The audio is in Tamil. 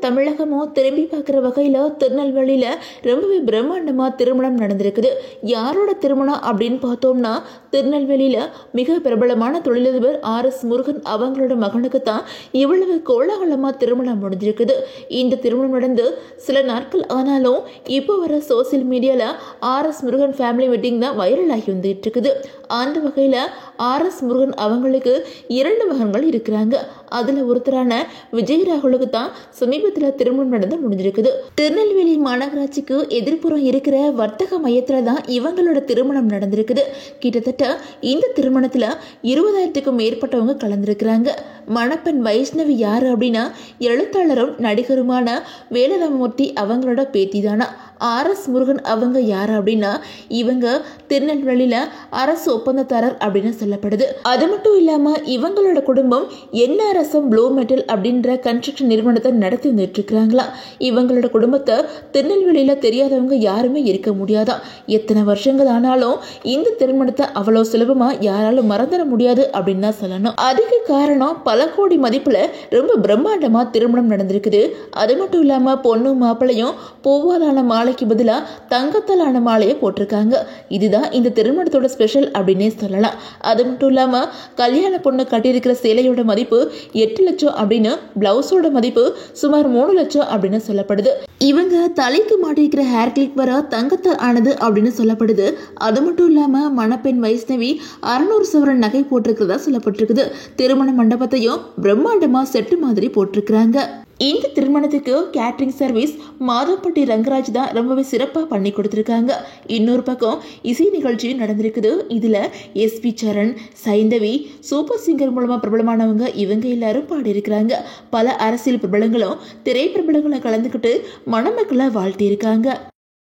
தமிழகமும் திரும்பி பார்க்குற வகையில் திருநெல்வேலியில் ரொம்பவே பிரம்மாண்டமாக திருமணம் நடந்திருக்குது. யாரோட திருமணம் அப்படின்னு பார்த்தோம்னா, திருநெல்வேலியில் மிக பிரபலமான தொழிலதிபர் RS முருகன் அவங்களோட மகனுக்கு தான் இவ்வளவு கோலாகலமாக திருமணம் முடிஞ்சிருக்குது. இந்த திருமணம் நடந்து சில நாட்கள் ஆனாலும் இப்போ வர சோசியல் மீடியாவில் RS முருகன் ஃபேமிலி வெட்டிங் தான் வைரல் ஆகி வந்துட்டு இருக்குது. அந்த வகையில் RS முருகன் அவங்களுக்கு 2 மகன்கள் இருக்கிறாங்க. அதில் ஒருத்தரான விஜய் ராகுலுக்கு தான் சமீபத்தில் திருமணம் நடந்து முடிஞ்சிருக்குது. திருநெல்வேலி மாநகராட்சிக்கு எதிர்ப்புறம் இருக்கிற வர்த்தக மையத்தில் தான் இவங்களோட திருமணம் நடந்திருக்குது. கிட்டத்தட்ட இந்த திருமணத்தில் 20,000க்கும் மேற்பட்டவங்க கலந்துருக்கிறாங்க. மணப்பெண் வைஷ்ணவி யாரு அப்படின்னா, எழுத்தாளரும் நடிகருமான வேலராமமூர்த்தி அவங்களோட பேத்தி தானா. RS முருகன் அவங்க யாரு அப்படின்னா, இவங்க திருநெல்வேலியில அரசு ஒப்பந்ததாரர் அப்படின்னு சொல்லப்படுது. அது மட்டும் இல்லாம இவங்களோட குடும்பம் NRSM ப்ளூ மெட்டல் அப்படின்ற கன்ஸ்ட்ரக்ஷன் நிறுவனத்தை நடத்தி வந்துட்டு இருக்கிறாங்களா. இவங்களோட குடும்பத்தை திருநெல்வேலியில தெரியாதவங்க யாருமே இருக்க முடியாதா. எத்தனை வருஷங்கள் ஆனாலும் இந்த திருமணத்தை அவ்வளவு சுலபமா யாராலும் மறந்துட முடியாது அப்படின்னு தான் சொல்லணும். அதுக்கு காரணம் பல கோடி மதிப்புல ரொம்ப பிரம்மாண்டமா திருமணம் நடந்திருக்குது. அது மட்டும் இல்லாம பொண்ணு மாப்பிள்ளையும் பூவாலான மாலைக்கு பதிலா தங்கத்தாலான மாலையை போட்டிருக்காங்க. இதுதான் இந்த திருமணத்தோட ஸ்பெஷல் அப்படின்னே சொல்லலாம். அது மட்டும் இல்லாம கல்யாண பொண்ணு கட்டியிருக்கிற சேலையோட மதிப்பு 8 லட்சம் அப்படின்னு, பிளவுஸோட மதிப்பு சுமார் 3 லட்சம் அப்படின்னு சொல்லப்படுது. இவங்க தலைக்கு மாட்டிருக்கிற ஹேர் கிளிப் வர தங்கத்தால் ஆனது அப்படின்னு சொல்லப்படுது. அது மட்டும் இல்லாம மணப்பெண் வைஷ்ணவி 600 சவரன் நகை போட்டிருக்கிறதா சொல்லப்பட்டிருக்குது. திருமண மண்டபத்தையும் பிரம்மாண்டமா செட்டு மாதிரி போட்டிருக்கிறாங்க. இந்த திருமணத்துக்கு கேட்டரிங் சர்வீஸ் மாதம்பட்டி ரங்கராஜ் தான் ரொம்பவே சிறப்பாக பண்ணி கொடுத்துருக்காங்க. இன்னொரு பக்கம் இசை நிகழ்ச்சி நடந்திருக்குது. இதில் SP சரண், சைந்தவி, சூப்பர் சிங்கர் மூலமாக பிரபலமானவங்க இவங்க எல்லாரும் பாடியிருக்கிறாங்க. பல அரசியல் பிரபலங்களும் திரைப்பிரபலங்களும் கலந்துக்கிட்டு மணமக்களை வாழ்த்தியிருக்காங்க.